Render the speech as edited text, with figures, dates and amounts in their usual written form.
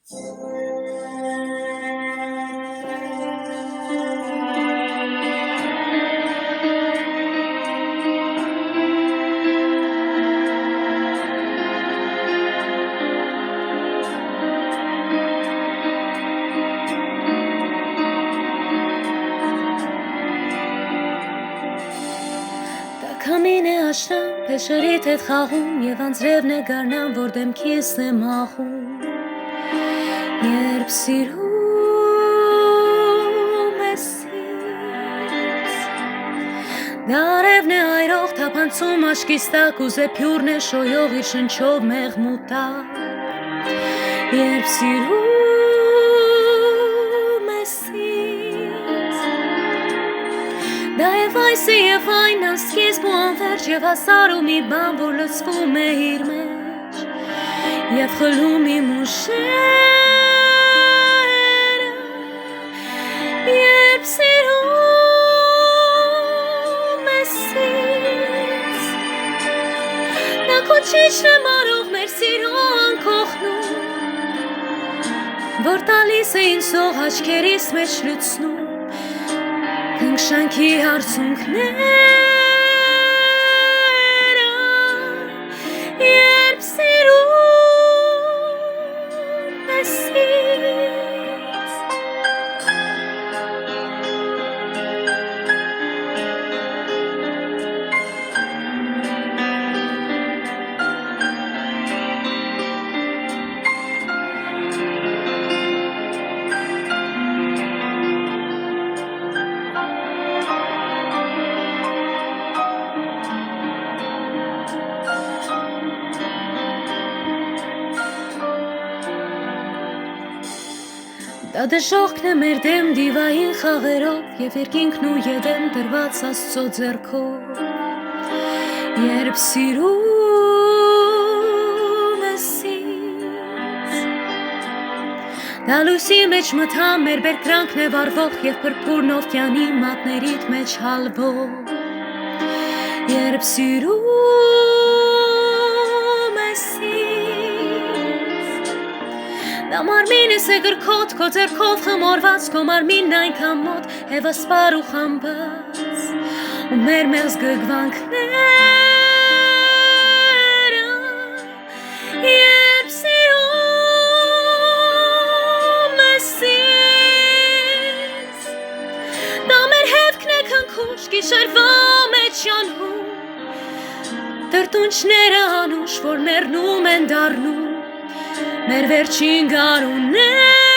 Քամին է աշնան, փեշերիդ հետ խաղում և անձրևն է գարնան, որ դեմքիս եմ աղում Երբ սիրում ես ինձ Դարևն է այրող թափանցում աշկիս տակ ու զեփյուրն է շոյող իր շնչով մեղմուտակ Երբ սիրում ես ինձ Դա և այս է և այն անսկիզբ ու անվերջ և հասար ու մի բան, որ լցվում է իր մեջ և խլում իմ ուշերը Երբ սիրում ես ինձ Դա քո ճիճն է մարող մեր սիրո անքոխնում Որ տալիս է ինձ սող աչքերիս մեջ լուծնում Քնքշանքի հարցունքները Երբ սիրում ես ինձ Դա դժոխքն է մեր դեմ դիվային խաղերով և երկինքն ու եդեմ դրված Աստծո ձեռքով Երբ սիրում ես ինձ Դա լույսի մեջ մթա մեր բերկրանքն է վառվող և փրփուրն օվկիանի մատներիդ մեջ հալվող Երբ սիրում ես Դա մարմինս է գրքոտ, քո ձեռքով խմորված, քո մարմինն այնքան մոտ, հևասպար ու խամբած, ու մեր մեղզ գգվանքները, երբ սիրում ես ինձ, դա մեր հետքն է քնքուշ, գիշերվա մեջ անհում, տրտունջները անուշ, որ մեռնում են դառնում Մեր վերջին գարունները